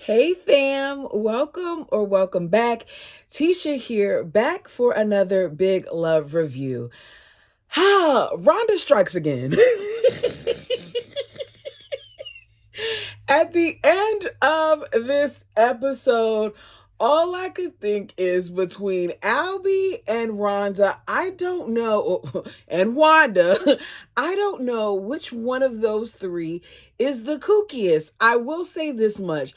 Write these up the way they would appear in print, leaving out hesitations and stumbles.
Hey fam, welcome or welcome back. Tisha here, back for another big love review. Rhonda strikes again. At the end of this episode, all I could think is between Albie and Rhonda, I don't know, and Wanda, I don't know which one of those three is the kookiest. I will say this much.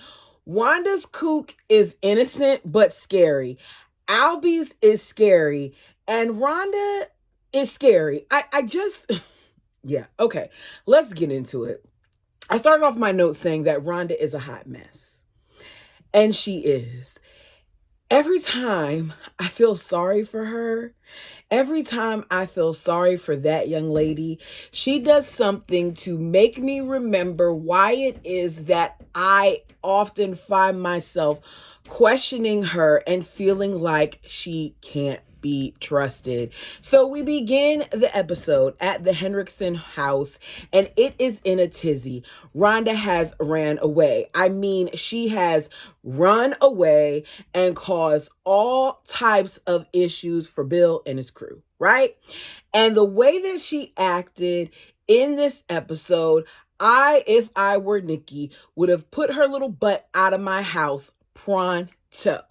Wanda's kook is innocent but scary. Albie's is scary. And Rhonda is scary. I just, yeah, okay, let's get into it. I started off my notes saying that Rhonda is a hot mess. And she is. Every time I feel sorry for her, every time I feel sorry for that young lady, she does something to make me remember why it is that I often find myself questioning her and feeling like she can't be trusted. So we begin the episode at the Henriksen house, and it is in a tizzy. Rhonda has ran away. I mean, she has run away and caused all types of issues for Bill and his crew, right? And the way that she acted in this episode, if I were Nikki, would have put her little butt out of my house pronto.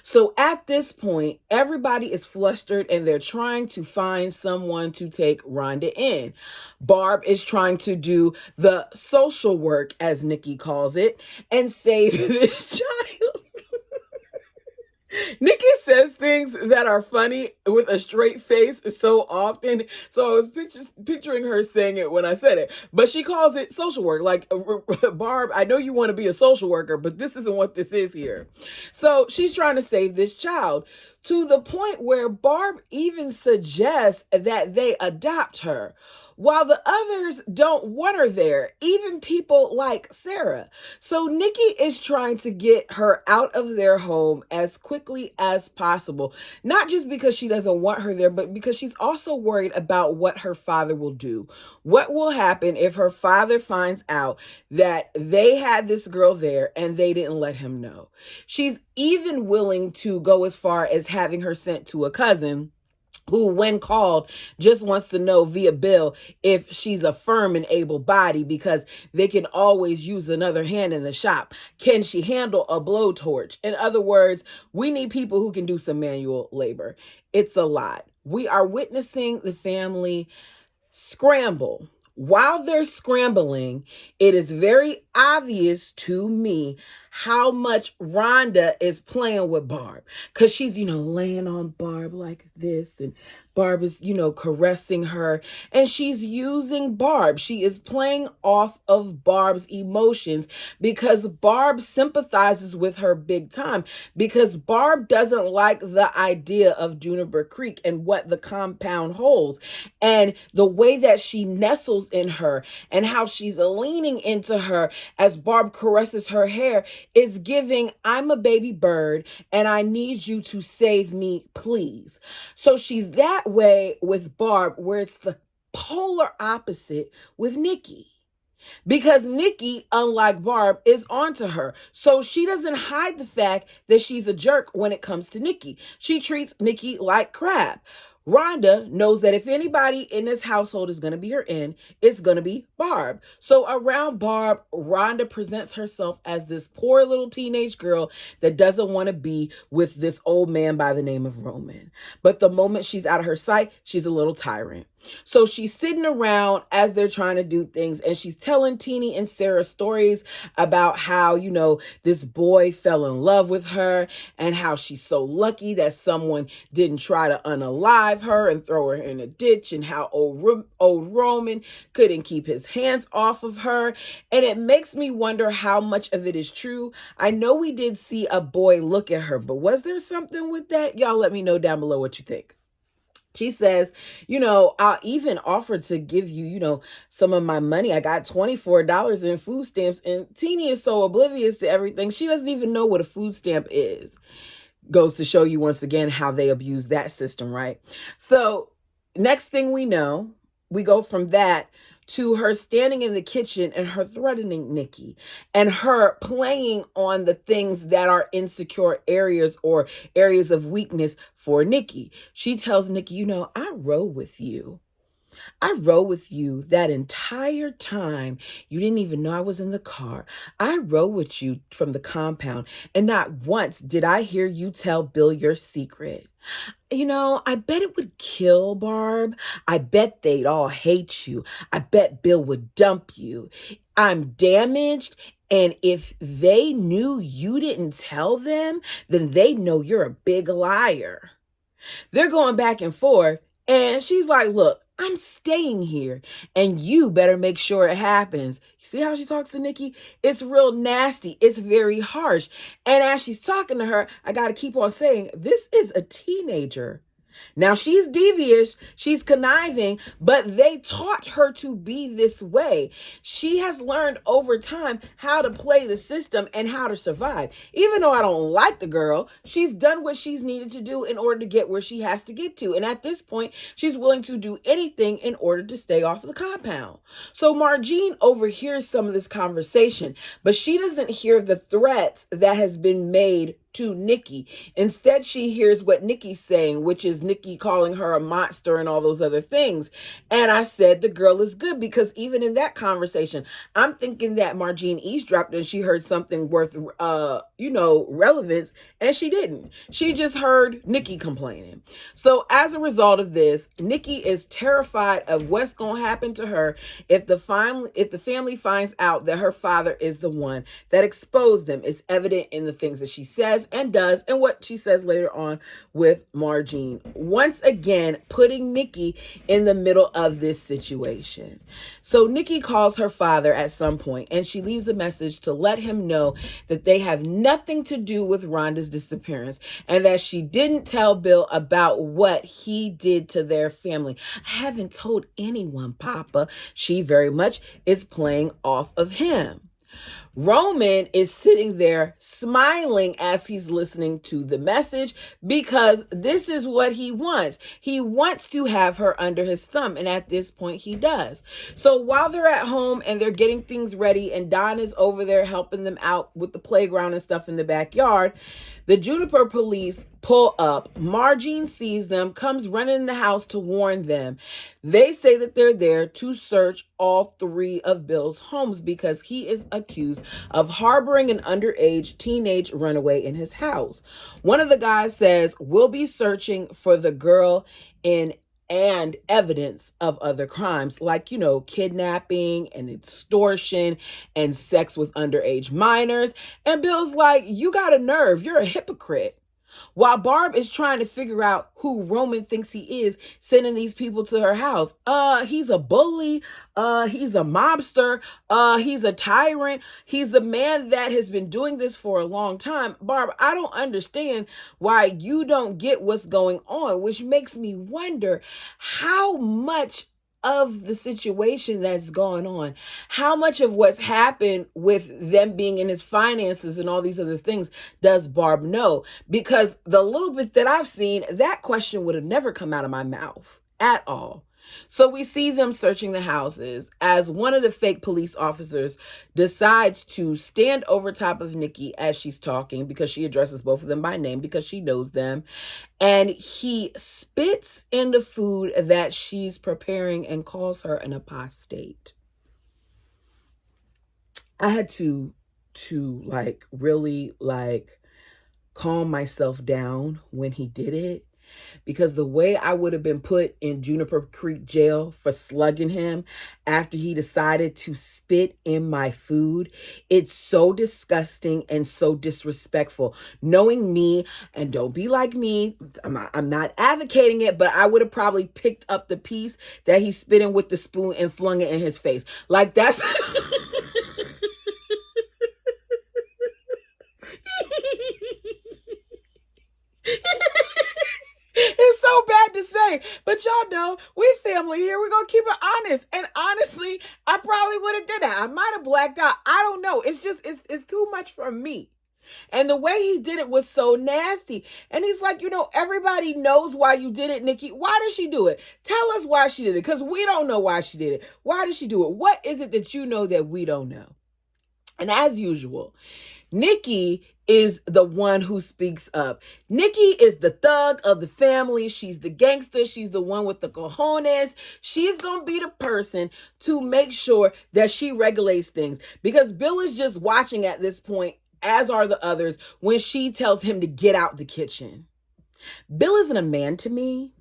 So at this point, everybody is flustered and they're trying to find someone to take Rhonda in. Barb is trying to do the social work, as Nikki calls it, and save this child. Nikki says things that are funny with a straight face so often. So I was picturing her saying it when I said it. But she calls it social work. Like, Barb, I know you want to be a social worker, but this isn't what this is here. So she's trying to save this child to the point where Barb even suggests that they adopt her, while the others don't want her there, even people like Sarah. So Nikki is trying to get her out of their home as quickly as possible, not just because she doesn't want her there, but because she's also worried about what her father will do. What will happen if her father finds out that they had this girl there and they didn't let him know? She's even willing to go as far as having her sent to a cousin who, when called, just wants to know via Bill if she's a firm and able body, because they can always use another hand in the shop. Can she handle a blowtorch? In other words, we need people who can do some manual labor. It's a lot. We are witnessing the family scramble. While they're scrambling, it is very obvious to me how much Rhonda is playing with Barb, because she's, laying on Barb like this, and Barb is, caressing her, and she's using Barb. She is playing off of Barb's emotions because Barb sympathizes with her big time, because Barb doesn't like the idea of Juniper Creek and what the compound holds, and the way that she nestles in her and how she's leaning into her as Barb caresses her hair is giving, I'm a baby bird and I need you to save me, please. So she's that way with Barb, where it's the polar opposite with Nikki. Because Nikki, unlike Barb, is onto her. So she doesn't hide the fact that she's a jerk when it comes to Nikki. She treats Nikki like crap. Rhonda knows that if anybody in this household is going to be her end, it's going to be Barb. So around Barb, Rhonda presents herself as this poor little teenage girl that doesn't want to be with this old man by the name of Roman. But the moment she's out of her sight, she's a little tyrant. So she's sitting around as they're trying to do things, and she's telling Teeny and Sarah stories about how, this boy fell in love with her and how she's so lucky that someone didn't try to unalive her and throw her in a ditch, and how old Roman couldn't keep his hands off of her. And it makes me wonder how much of it is true. I know we did see a boy look at her, but was there something with that? Y'all let me know down below what you think. She says, I'll even offer to give you, some of my money. I got $24 in food stamps. And Teeny is so oblivious to everything. She doesn't even know what a food stamp is. Goes to show you once again how they abuse that system, right? So next thing we know, we go from that to her standing in the kitchen and her threatening Nikki and her playing on the things that are insecure areas or areas of weakness for Nikki. She tells Nikki, you know, I rode with you. I rode with you that entire time. You didn't even know I was in the car. I rode with you from the compound, and not once did I hear you tell Bill your secret. You know, I bet it would kill Barb. I bet they'd all hate you. I bet Bill would dump you. I'm damaged. And if they knew you didn't tell them, then they know you're a big liar. They're going back and forth. And she's like, look, I'm staying here and you better make sure it happens. You see how she talks to Nikki? It's real nasty. It's very harsh. And as she's talking to her, I got to keep on saying, this is a teenager. Now she's devious, she's conniving, but they taught her to be this way. She has learned over time how to play the system and how to survive. Even though I don't like the girl, she's done what she's needed to do in order to get where she has to get to. And at this point, she's willing to do anything in order to stay off of the compound. So Margene overhears some of this conversation, but she doesn't hear the threats that has been made to Nikki. Instead, she hears what Nikki's saying, which is Nikki calling her a monster and all those other things. And I said the girl is good, because even in that conversation, I'm thinking that Margene eavesdropped and she heard something worth, relevance, and she didn't. She just heard Nikki complaining. So as a result of this, Nikki is terrified of what's going to happen to her if the family finds out that her father is the one that exposed them. It's evident in the things that she says and does, and what she says later on with Margene. Once again, putting Nikki in the middle of this situation. So Nikki calls her father at some point, and she leaves a message to let him know that they have nothing to do with Rhonda's disappearance, and that she didn't tell Bill about what he did to their family. I haven't told anyone, Papa. She very much is playing off of him. Roman is sitting there smiling as he's listening to the message, because this is what he wants. He wants to have her under his thumb, and at this point he does. So while they're at home and they're getting things ready and Don is over there helping them out with the playground and stuff in the backyard, the Juniper police pull up. Margene sees them, comes running in the house to warn them. They say that they're there to search all three of Bill's homes because he is accused of harboring an underage teenage runaway in his house. One of the guys says, we'll be searching for the girl and evidence of other crimes like, kidnapping and extortion and sex with underage minors. And Bill's like, you got a nerve. You're a hypocrite. While Barb is trying to figure out who Roman thinks he is, sending these people to her house. He's a bully. He's a mobster. He's a tyrant. He's the man that has been doing this for a long time. Barb, I don't understand why you don't get what's going on, which makes me wonder how much of the situation that's going on, how much of what's happened with them being in his finances and all these other things does Barb know? Because the little bit that I've seen, that question would have never come out of my mouth at all. So we see them searching the houses as one of the fake police officers decides to stand over top of Nikki as she's talking, because she addresses both of them by name because she knows them. And he spits in the food that she's preparing and calls her an apostate. I had to really calm myself down when he did it, because the way I would have been put in Juniper Creek jail for slugging him after he decided to spit in my food, it's so disgusting and so disrespectful. Knowing me, and don't be like me, I'm not advocating it, but I would have probably picked up the piece that he spit in with the spoon and flung it in his face. Like, that's... It's so bad to say, but y'all know we family here. We're gonna keep it honest. And honestly, I probably would have did that. I might have blacked out. I don't know. It's just it's too much for me. And the way he did it was so nasty. And he's like, everybody knows why you did it, Nikki. Why did she do it? Tell us why she did it, because we don't know why she did it. Why did she do it? What is it that you know that we don't know? And as usual, Nikki is the one who speaks up. Nikki is the thug of the family. She's the gangster. She's the one with the cojones. She's going to be the person to make sure that she regulates things, because Bill is just watching at this point, as are the others, when she tells him to get out the kitchen. Bill isn't a man to me.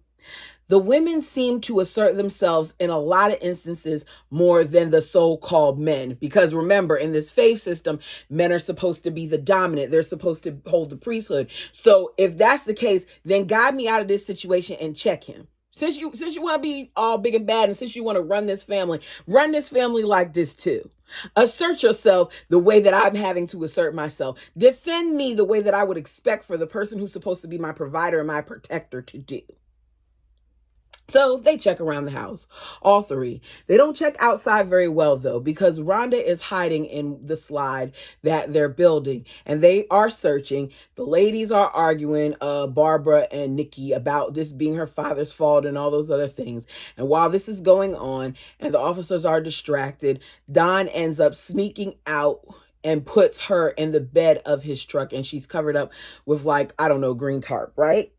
The women seem to assert themselves in a lot of instances more than the so-called men. Because remember, in this faith system, men are supposed to be the dominant. They're supposed to hold the priesthood. So if that's the case, then guide me out of this situation and check him. Since you want to be all big and bad, and since you want to run this family like this too. Assert yourself the way that I'm having to assert myself. Defend me the way that I would expect for the person who's supposed to be my provider and my protector to do. So they check around the house, all three. They don't check outside very well, though, because Rhonda is hiding in the slide that they're building, and they are searching. The ladies are arguing, Barbara and Nikki, about this being her father's fault and all those other things. And while this is going on and the officers are distracted, Don ends up sneaking out and puts her in the bed of his truck, and she's covered up with, green tarp, right?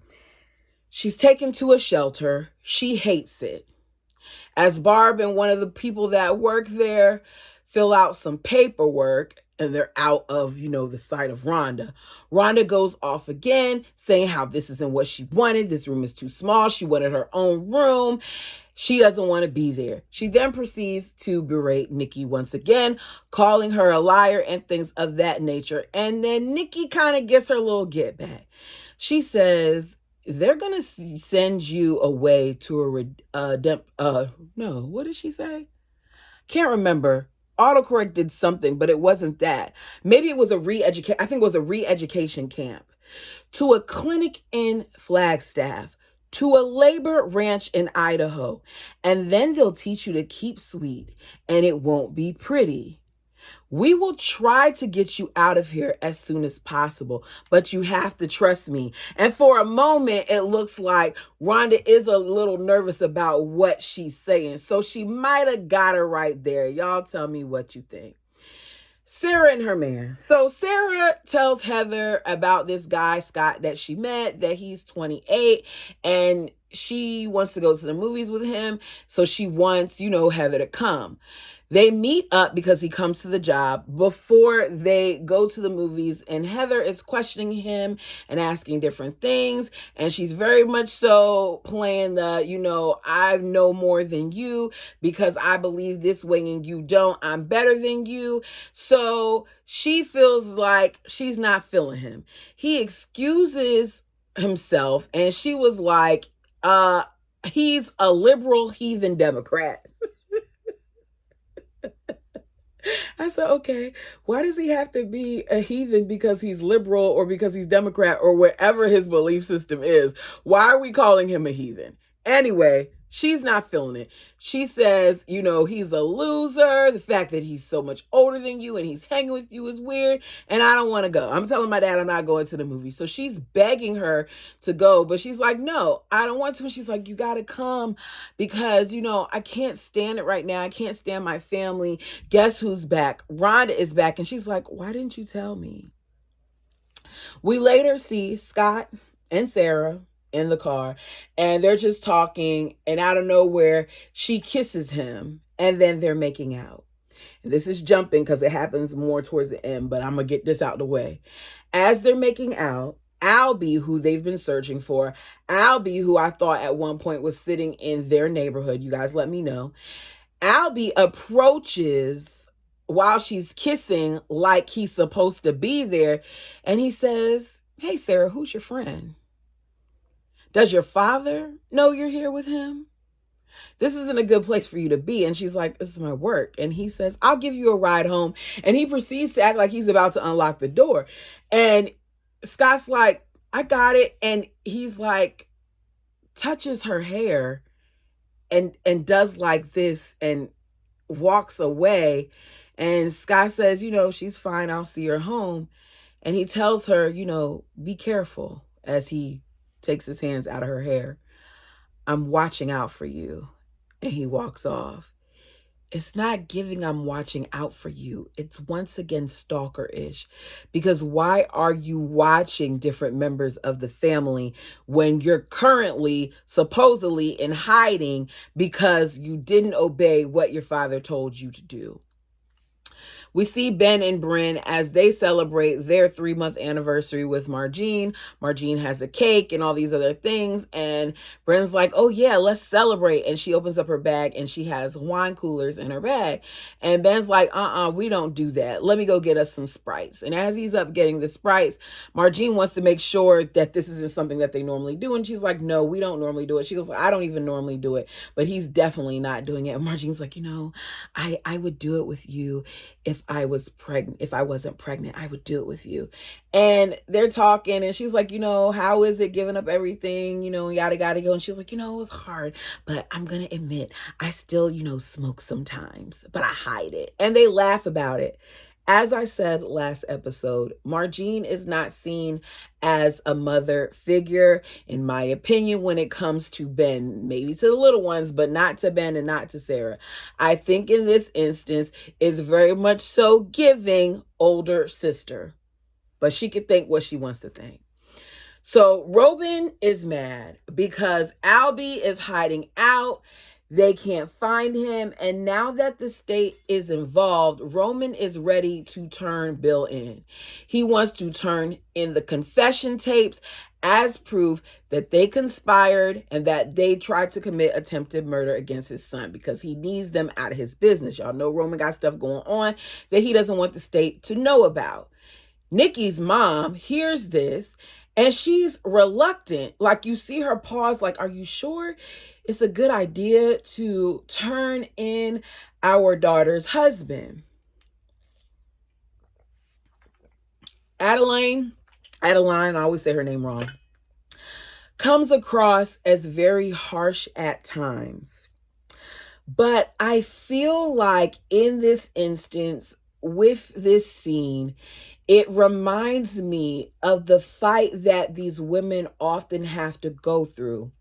She's taken to a shelter. She hates it. As Barb and one of the people that work there fill out some paperwork, and they're out of, the sight of Rhonda. Rhonda goes off again, saying how this isn't what she wanted. This room is too small. She wanted her own room. She doesn't want to be there. She then proceeds to berate Nikki once again, calling her a liar and things of that nature. And then Nikki kind of gets her little get back. She says, they're going to send you away to what did she say? Can't remember. Autocorrect did something, but it wasn't that. Maybe it was I think it was a re-education camp. To a clinic in Flagstaff. To a labor ranch in Idaho. And then they'll teach you to keep sweet, and it won't be pretty. We will try to get you out of here as soon as possible, but you have to trust me. And for a moment, it looks like Rhonda is a little nervous about what she's saying. So she might have got her right there. Y'all tell me what you think. Sarah and her man. So Sarah tells Heather about this guy, Scott, that she met, that he's 28, and she wants to go to the movies with him. So she wants, Heather to come. They meet up because he comes to the job before they go to the movies, and Heather is questioning him and asking different things. And she's very much so playing the, I know more than you because I believe this way and you don't. I'm better than you. So she feels like she's not feeling him. He excuses himself, and she was like, he's a liberal heathen Democrat. I said, okay, why does he have to be a heathen because he's liberal or because he's Democrat or whatever his belief system is? Why are we calling him a heathen? Anyway, she's not feeling it. She says, he's a loser. The fact that he's so much older than you and he's hanging with you is weird. And I don't want to go. I'm telling my dad I'm not going to the movie. So she's begging her to go. But she's like, no, I don't want to. And she's like, you got to come because, I can't stand it right now. I can't stand my family. Guess who's back? Rhonda is back. And she's like, why didn't you tell me? We later see Scott and Sarah in the car, and they're just talking, and out of nowhere she kisses him, and then they're making out. And this is jumping because it happens more towards the end, but I'm gonna get this out the way. As they're making out, Albie, who they've been searching for, Albie, who I thought at one point was sitting in their neighborhood, you guys let me know, Albie approaches while she's kissing like he's supposed to be there, and he says, hey Sarah, who's your friend? Does your father know you're here with him? This isn't a good place for you to be. And she's like, this is my work. And he says, I'll give you a ride home. And he proceeds to act like he's about to unlock the door. And Scott's like, I got it. And he's like, touches her hair and does like this and walks away. And Scott says, she's fine. I'll see her home. And he tells her, be careful, as he takes his hands out of her hair. I'm watching out for you. And he walks off. It's not giving I'm watching out for you. It's once again stalker-ish. Because why are you watching different members of the family when you're currently supposedly in hiding because you didn't obey what your father told you to do? We see Ben and Bryn as they celebrate their 3-month anniversary with Margene. Margene has a cake and all these other things. And Bryn's like, oh yeah, let's celebrate. And she opens up her bag and she has wine coolers in her bag. And Ben's like, we don't do that. Let me go get us some Sprites. And as he's up getting the Sprites, Margene wants to make sure that this isn't something that they normally do. And she's like, no, we don't normally do it. She goes, I don't even normally do it, but he's definitely not doing it. And Margene's like, I would do it with you if I wasn't pregnant, I would do it with you. And they're talking and she's like, how is it giving up everything, yada, yada, go. And she's like, it was hard, but I'm going to admit I still, smoke sometimes, but I hide it. And they laugh about it. As I said last episode, Margene is not seen as a mother figure, in my opinion, when it comes to Ben. Maybe to the little ones, but not to Ben and not to Sarah. I think in this instance is very much so giving older sister, but she can think what she wants to think. So Robin is mad because Albie is hiding out. They can't find him. And now that the state is involved, Roman is ready to turn Bill in. He wants to turn in the confession tapes as proof that they conspired and that they tried to commit attempted murder against his son because he needs them out of his business. Y'all know Roman got stuff going on that he doesn't want the state to know about. Nikki's mom hears this and she's reluctant. Like, you see her pause, like, are you sure it's a good idea to turn in our daughter's husband? Adeline, I always say her name wrong, comes across as very harsh at times. But I feel like in this instance, with this scene, it reminds me of the fight that these women often have to go through,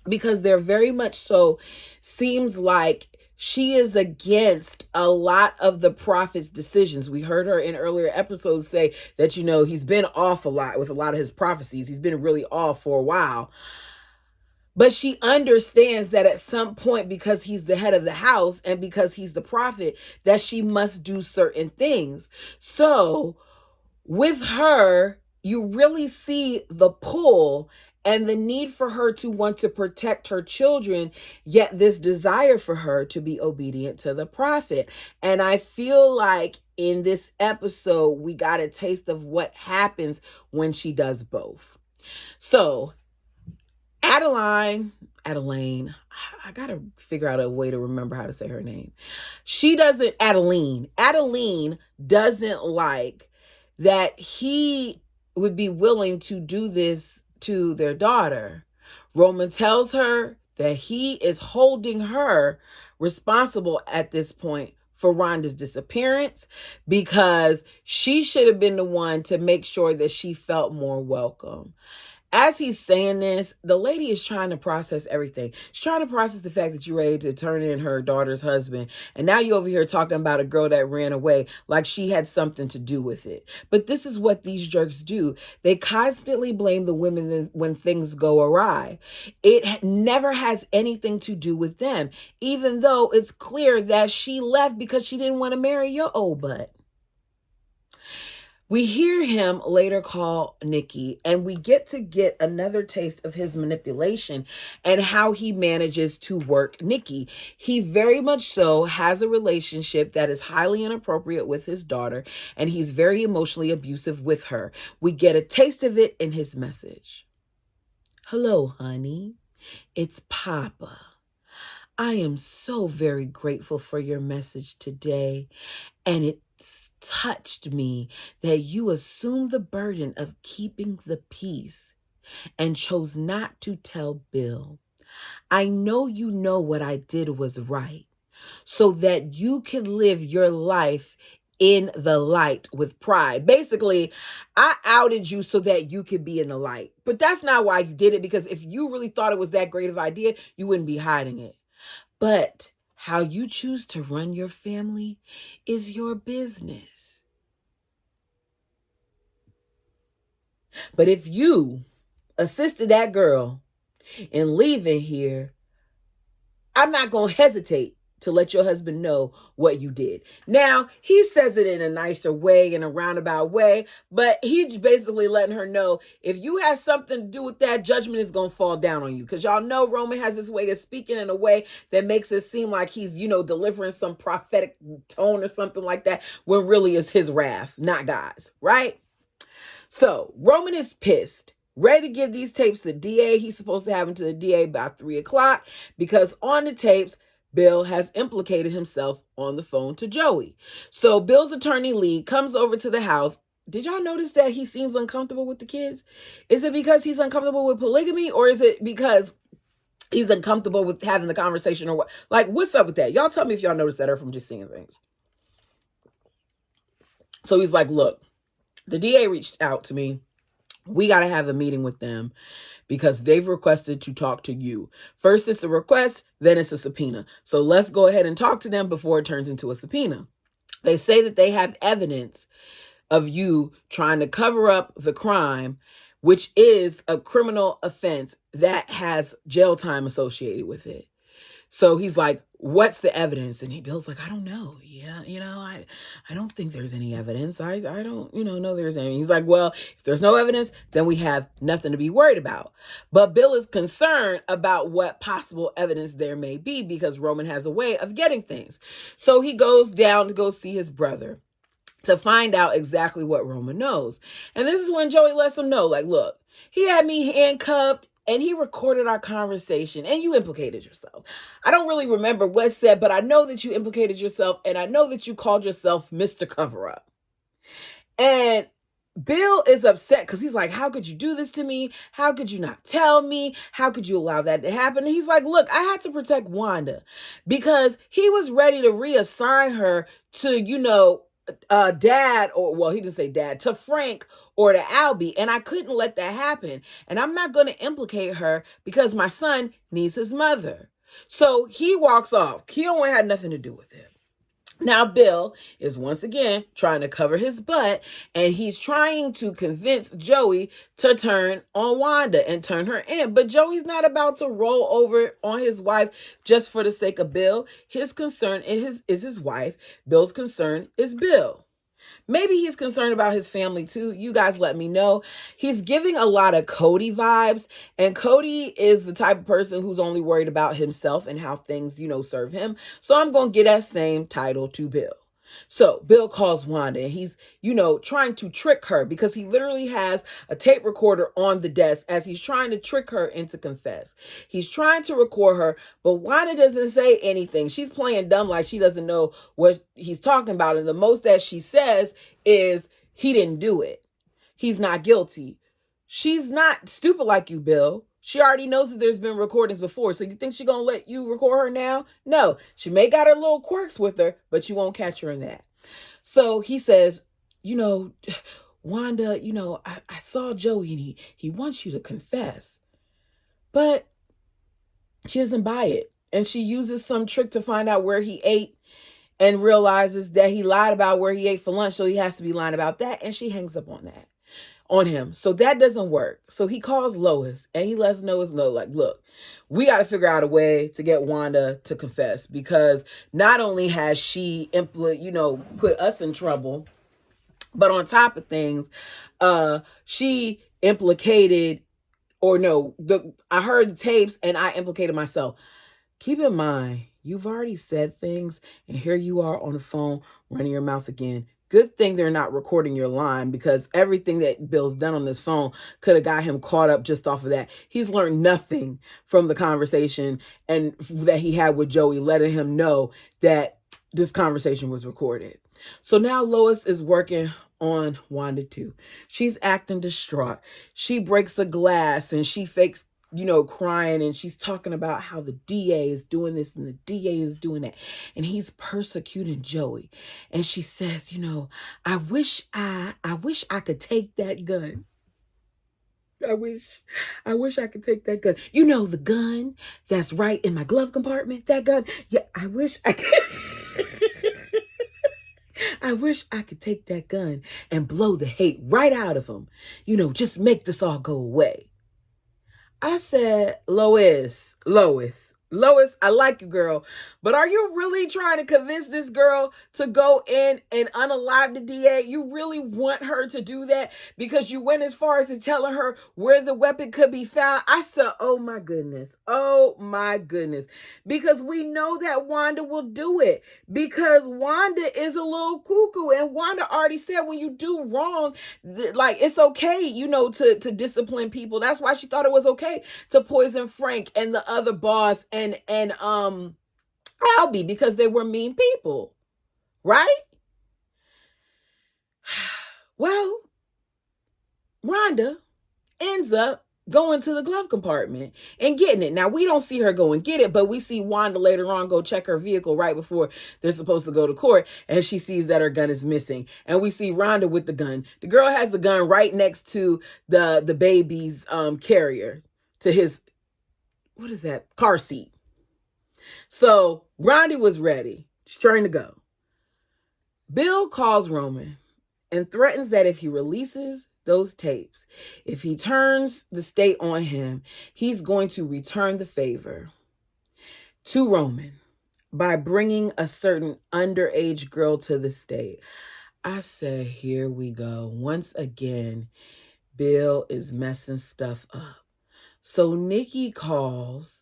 because they're very much so seems like she is against a lot of the prophet's decisions. We heard her in earlier episodes say that, he's been off a lot with a lot of his prophecies. He's been really off for a while. But she understands that at some point, because he's the head of the house and because he's the prophet, that she must do certain things. So with her, you really see the pull and the need for her to want to protect her children, yet this desire for her to be obedient to the prophet. And I feel like in this episode, we got a taste of what happens when she does both. So Adeline, I gotta figure out a way to remember how to say her name. Adeline doesn't like that he would be willing to do this to their daughter. Roman tells her that he is holding her responsible at this point for Rhonda's disappearance because she should have been the one to make sure that she felt more welcome. As he's saying this, the lady is trying to process everything. She's trying to process the fact that you're ready to turn in her daughter's husband. And now you're over here talking about a girl that ran away like she had something to do with it. But this is what these jerks do. They constantly blame the women when things go awry. It never has anything to do with them, even though it's clear that she left because she didn't want to marry your old butt. We hear him later call Nikki, and we get another taste of his manipulation and how he manages to work Nikki. He very much so has a relationship that is highly inappropriate with his daughter, and he's very emotionally abusive with her. We get a taste of it in his message. Hello, honey. It's Papa. I am so very grateful for your message today, and it's touched me that you assumed the burden of keeping the peace and chose not to tell Bill. I know you know what I did was right, so that you could live your life in the light with pride. Basically, I outed you so that you could be in the light. But that's not why you did it, because if you really thought it was that great of an idea, you wouldn't be hiding it. But how you choose to run your family is your business. But if you assisted that girl in leaving here, I'm not going to hesitate to let your husband know what you did. Now, he says it in a nicer way, in a roundabout way, but he's basically letting her know, if you have something to do with that, judgment is going to fall down on you. Because y'all know Roman has this way of speaking in a way that makes it seem like he's, delivering some prophetic tone or something like that, when really it's his wrath, not God's, right? So Roman is pissed, ready to give these tapes to the DA. He's supposed to have them to the DA by 3 o'clock, because on the tapes, Bill has implicated himself on the phone to Joey. So Bill's attorney, Lee, comes over to the house. Did y'all notice that he seems uncomfortable with the kids? Is it because he's uncomfortable with polygamy, or is it because he's uncomfortable with having the conversation, or what? Like, what's up with that? Y'all tell me if y'all noticed that, or from just seeing things. So he's like, look, the DA reached out to me. We got to have a meeting with them because they've requested to talk to you. First, it's a request, then it's a subpoena. So let's go ahead and talk to them before it turns into a subpoena. They say that they have evidence of you trying to cover up the crime, which is a criminal offense that has jail time associated with it. So he's like, what's the evidence? And Bill's like, I don't know. Yeah, I don't think there's any evidence. I don't, know there's any. He's like, well, if there's no evidence, then we have nothing to be worried about. But Bill is concerned about what possible evidence there may be, because Roman has a way of getting things. So he goes down to go see his brother to find out exactly what Roman knows. And this is when Joey lets him know, like, look, he had me handcuffed and he recorded our conversation, and you implicated yourself. I don't really remember what's said, but I know that you implicated yourself, and I know that you called yourself Mr. Cover-Up. And Bill is upset because he's like, how could you do this to me? How could you not tell me? How could you allow that to happen? And he's like, look, I had to protect Wanda, because he was ready to reassign her to, dad, or, well, he didn't say dad, to Frank or to Albie, and I couldn't let that happen. And I'm not going to implicate her because my son needs his mother. So he walks off. Keon had nothing to do with it. Now, Bill is once again trying to cover his butt, and he's trying to convince Joey to turn on Wanda and turn her in. But Joey's not about to roll over on his wife just for the sake of Bill. His concern is his wife. Bill's concern is Bill. Maybe he's concerned about his family too. You guys let me know. He's giving a lot of Cody vibes, and Cody is the type of person who's only worried about himself and how things, serve him. So I'm going to get that same title to Bill. So Bill calls Wanda, and he's, trying to trick her, because he literally has a tape recorder on the desk as he's trying to trick her into confess. He's trying to record her, but Wanda doesn't say anything. She's playing dumb, like she doesn't know what he's talking about. And the most that she says is, he didn't do it. He's not guilty. She's not stupid like you, Bill. She already knows that there's been recordings before. So you think she's going to let you record her now? No, she may got her little quirks with her, but you won't catch her in that. So he says, Wanda, I saw Joey and he wants you to confess. But she doesn't buy it. And she uses some trick to find out where he ate and realizes that he lied about where he ate for lunch. So he has to be lying about that. And she hangs up on him. So that doesn't work. So he calls Lois and he lets Lois know, like, look, we got to figure out a way to get Wanda to confess, because not only has she put us in trouble, but on top of things, she implicated, I heard the tapes and I implicated myself. Keep in mind, you've already said things, and here you are on the phone running your mouth again. Good thing they're not recording your line, because everything that Bill's done on this phone could have got him caught up just off of that. He's learned nothing from the conversation and that he had with Joey, letting him know that this conversation was recorded. So now Lois is working on Wanda too. She's acting distraught. She breaks a glass and she fakes crying, and she's talking about how the DA is doing this and the DA is doing that, and he's persecuting Joey. And she says, I wish I could take that gun. I wish I could take that gun. The gun that's right in my glove compartment, that gun. Yeah, I wish I could. I wish I could take that gun and blow the hate right out of him. Just make this all go away. I said, Lois, I like you, girl, but are you really trying to convince this girl to go in and unalive the DA? You really want her to do that because you went as far as to telling her where the weapon could be found? I said, oh my goodness, because we know that Wanda will do it, because Wanda is a little cuckoo, and Wanda already said when you do wrong, like it's okay, to discipline people. That's why she thought it was okay to poison Frank and the other boss and Albie, because they were mean people, right? Well, Rhonda ends up going to the glove compartment and getting it. Now, we don't see her go and get it, but we see Wanda later on go check her vehicle right before they're supposed to go to court, and she sees that her gun is missing. And we see Rhonda with the gun. The girl has the gun right next to the baby's carrier, to his, what is that, car seat. So Rhonda was ready. She's trying to go. Bill calls Roman and threatens that if he releases those tapes, if he turns the state on him, he's going to return the favor to Roman by bringing a certain underage girl to the state. I said, here we go. Once again, Bill is messing stuff up. So Nikki calls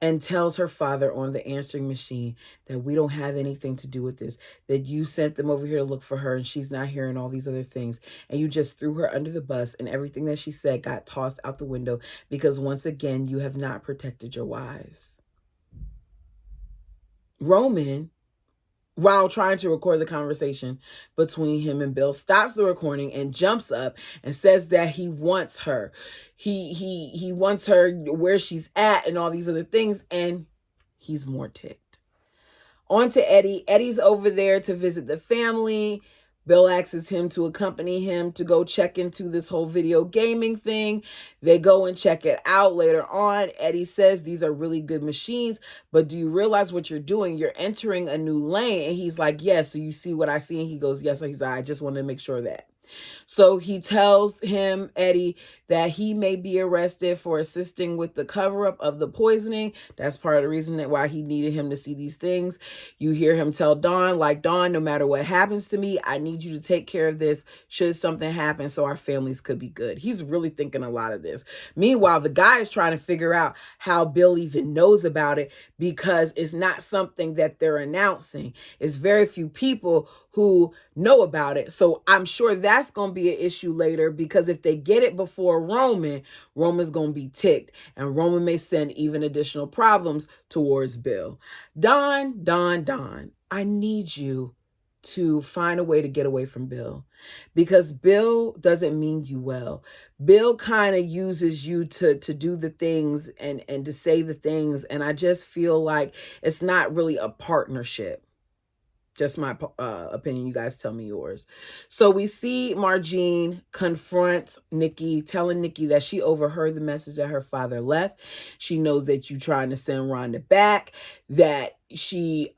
and tells her father on the answering machine that we don't have anything to do with this, that you sent them over here to look for her and she's not here and all these other things, and you just threw her under the bus, and everything that she said got tossed out the window because once again you have not protected your wives. Roman, while trying to record the conversation between him and Bill, stops the recording and jumps up and says that he wants her. He wants her where she's at and all these other things, and he's more ticked. On to Eddie. Eddie's over there to visit the family. Bill asks him to accompany him to go check into this whole video gaming thing. They go and check it out later on. Eddie says, these are really good machines, but do you realize what you're doing? You're entering a new lane. And he's like, yes. So you see what I see? And he goes, yes. He's like, I just want to make sure that. So he tells him, Eddie, that he may be arrested for assisting with the cover-up of the poisoning. That's part of the reason that why he needed him to see these things. You hear him tell Dawn, like, Dawn, no matter what happens to me, I need you to take care of this should something happen so our families could be good. He's really thinking a lot of this. Meanwhile, the guy is trying to figure out how Bill even knows about it because it's not something that they're announcing. It's very few people who know about it. So I'm sure that's going to be an issue later, because if they get it before Roman's going to be ticked, and Roman may send even additional problems towards Bill. Dawn, I need you to find a way to get away from Bill, because Bill doesn't mean you well. Bill kind of uses you to do the things and to say the things. And I just feel like it's not really a partnership. Just my opinion. You guys tell me yours. So we see Margene confront Nikki, telling Nikki that she overheard the message that her father left. She knows that you trying to send Rhonda back, that she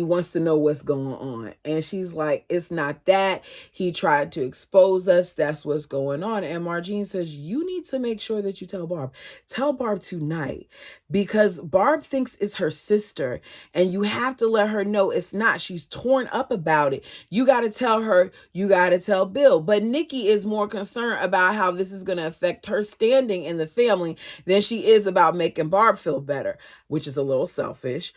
wants to know what's going on. And she's like, it's not that. He tried to expose us. That's what's going on. And Margene says, you need to make sure that you tell Barb. Tell Barb tonight, because Barb thinks it's her sister, and you have to let her know it's not. She's torn up about it. You got to tell her, you got to tell Bill. But Nikki is more concerned about how this is going to affect her standing in the family than she is about making Barb feel better, which is a little selfish.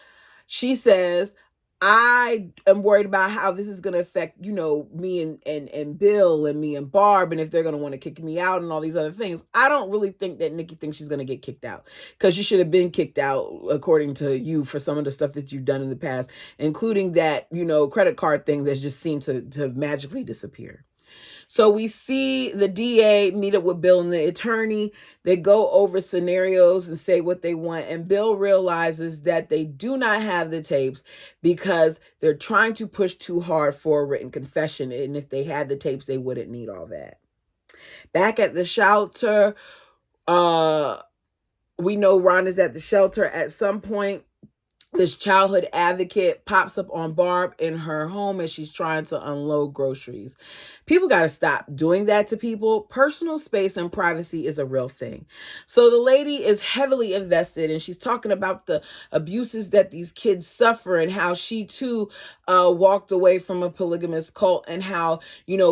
She says, I am worried about how this is going to affect, me and Bill and me and Barb, and if they're going to want to kick me out and all these other things. I don't really think that Nikki thinks she's going to get kicked out, because you should have been kicked out, according to you, for some of the stuff that you've done in the past, including that, credit card thing that just seemed to magically disappear. So we see the DA meet up with Bill and the attorney. They go over scenarios and say what they want. And Bill realizes that they do not have the tapes because they're trying to push too hard for a written confession. And if they had the tapes, they wouldn't need all that. Back at the shelter, we know Rhonda's at the shelter. At some point, this childhood advocate pops up on Barb in her home as she's trying to unload groceries. People got to stop doing that to people. Personal space and privacy is a real thing. So the lady is heavily invested, and she's talking about the abuses that these kids suffer and how she too walked away from a polygamous cult, and how,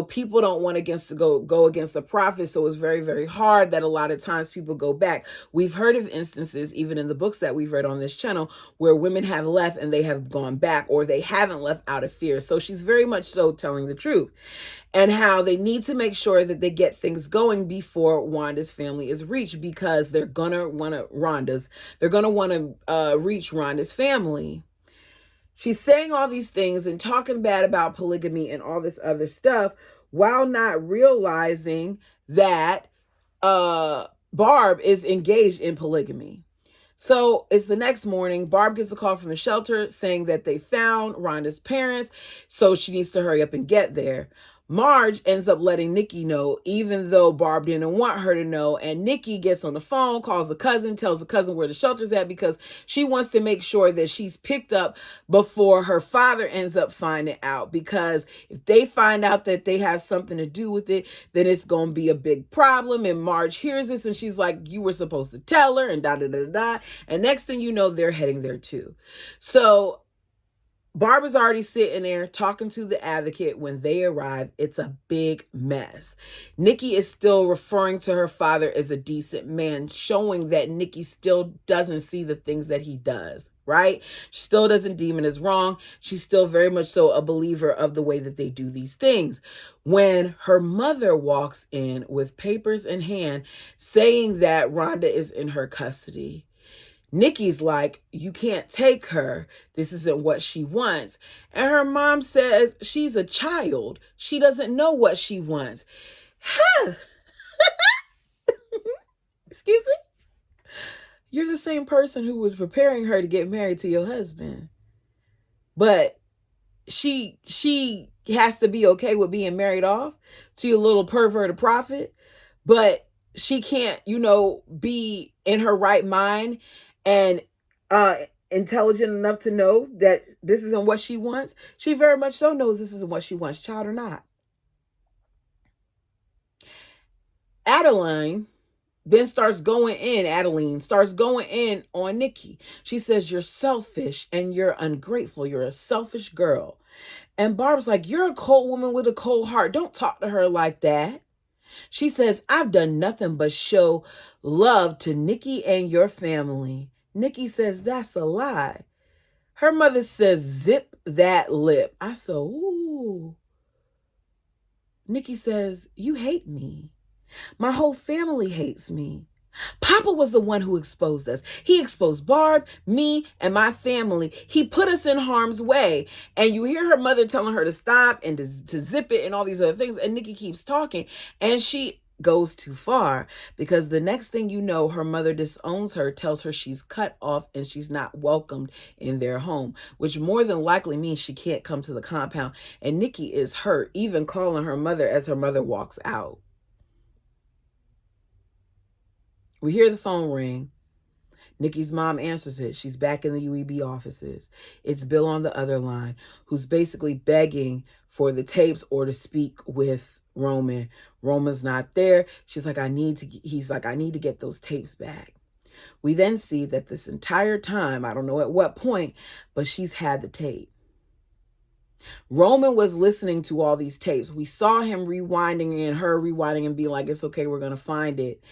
people don't want to go against the prophet. So it's very, very hard that a lot of times people go back. We've heard of instances, even in the books that we've read on this channel, where women have left and they have gone back, or they haven't left out of fear. So she's very much so telling the truth, and how they need to make sure that they get things going before Wanda's family is reached, because they're gonna want to reach Rhonda's family. She's saying all these things and talking bad about polygamy and all this other stuff, while not realizing that Barb is engaged in polygamy. So it's the next morning. Barb gets a call from the shelter saying that they found Rhonda's parents, so she needs to hurry up and get there. Marge ends up letting Nikki know, even though Barb didn't want her to know. And Nikki gets on the phone, calls the cousin, tells the cousin where the shelter's at, because she wants to make sure that she's picked up before her father ends up finding out. Because if they find out that they have something to do with it, then it's going to be a big problem. And Marge hears this and she's like, you were supposed to tell her, and da-da-da-da-da. And next thing you know, they're heading there too. So Barbara's already sitting there talking to the advocate. When they arrive, it's a big mess. Nikki is still referring to her father as a decent man, showing that Nikki still doesn't see the things that he does, right? She still doesn't deem it as wrong. She's still very much so a believer of the way that they do these things. When her mother walks in with papers in hand saying that Rhonda is in her custody, Nikki's like, you can't take her. This isn't what she wants. And her mom says she's a child. She doesn't know what she wants. Huh. Excuse me? You're the same person who was preparing her to get married to your husband. But she has to be okay with being married off to your little perverted prophet. But she can't, be in her right mind and intelligent enough to know that this isn't what she wants. She very much so knows this isn't what she wants, child or not. Adeline starts going in on Nikki. She says, you're selfish and you're ungrateful. You're a selfish girl. And Barb's like, you're a cold woman with a cold heart. Don't talk to her like that. She says, I've done nothing but show love to Nikki and your family. Nikki says, that's a lie. Her mother says, zip that lip. I said, ooh. Nikki says, you hate me. My whole family hates me. Papa was the one who exposed us. He exposed Barb, me, and my family. He put us in harm's way. And you hear her mother telling her to stop and to zip it and all these other things. And Nikki keeps talking. And she goes too far, because the next thing you know, her mother disowns her, tells her she's cut off and she's not welcomed in their home, which more than likely means she can't come to the compound. And Nikki is hurt, even calling her mother as her mother walks out. We hear the phone ring. Nikki's mom answers it. She's back in the UEB offices. It's Bill on the other line, who's basically begging for the tapes or to speak with Roman. Roman's not there. He's like, I need to get those tapes back. We then see that this entire time, I don't know at what point, but she's had the tape. Roman was listening to all these tapes. We saw him rewinding and her rewinding and being like, it's okay, we're going to find it.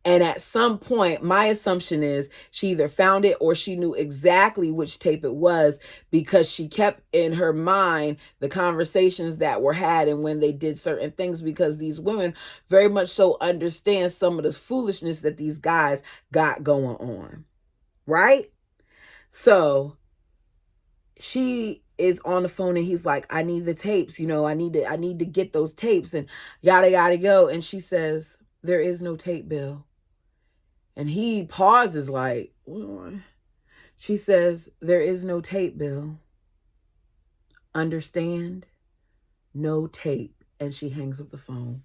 And at some point, my assumption is she either found it or she knew exactly which tape it was, because she kept in her mind the conversations that were had and when they did certain things, because these women very much so understand some of the foolishness that these guys got going on. Right? So she is on the phone and he's like, I need the tapes, I need to get those tapes and yada yada go. And she says, there is no tape, Bill. And he pauses like, what? She says, there is no tape, Bill. Understand? No tape. And she hangs up the phone.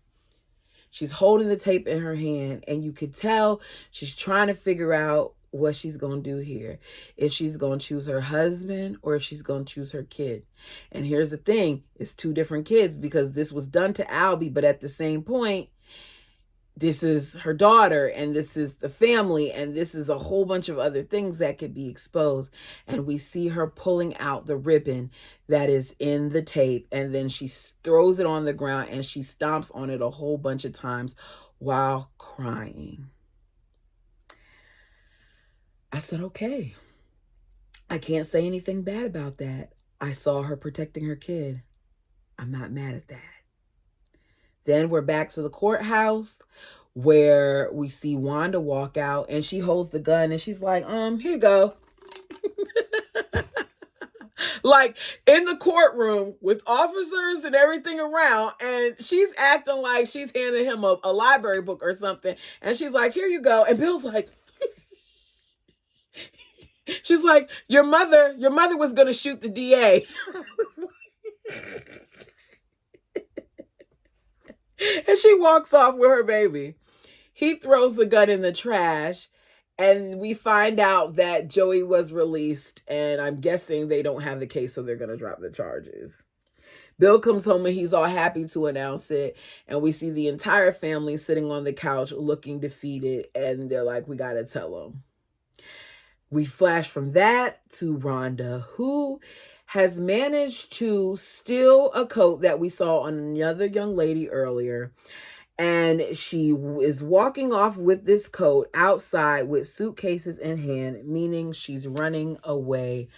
She's holding the tape in her hand, and you could tell she's trying to figure out what she's going to do here. If she's going to choose her husband or if she's going to choose her kid. And here's the thing. It's two different kids because this was done to Albie, but at the same point, this is her daughter and this is the family and this is a whole bunch of other things that could be exposed. And we see her pulling out the ribbon that is in the tape, and then she throws it on the ground and she stomps on it a whole bunch of times while crying. I said, okay, I can't say anything bad about that. I saw her protecting her kid. I'm not mad at that. Then we're back to the courthouse where we see Wanda walk out and she holds the gun and she's like, here you go. Like in the courtroom with officers and everything around, and she's acting like she's handing him a library book or something. And she's like, here you go. And Bill's like, she's like, your mother was going to shoot the DA. And she walks off with her baby. He throws the gun in the trash, and we find out that Joey was released, and I'm guessing they don't have the case, so they're going to drop the charges. Bill comes home, and he's all happy to announce it, and we see the entire family sitting on the couch looking defeated, and they're like, we got to tell them. We flash from that to Rhonda, who has managed to steal a coat that we saw on another young lady earlier. And she is walking off with this coat outside with suitcases in hand, meaning she's running away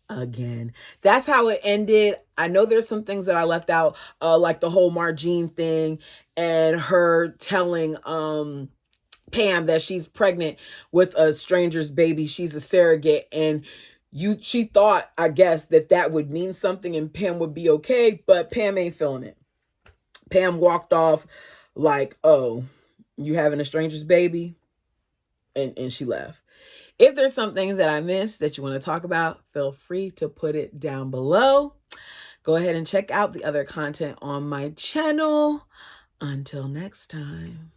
again. That's how it ended. I know there's some things that I left out, like the whole Margene thing and her telling Pam that she's pregnant with a stranger's baby. She's a surrogate, and she thought, I guess, that would mean something and Pam would be okay, but Pam ain't feeling it. Pam walked off like, oh, you having a stranger's baby? And she left. If there's something that I missed that you want to talk about, feel free to put it down below. Go ahead and check out the other content on my channel. Until next time.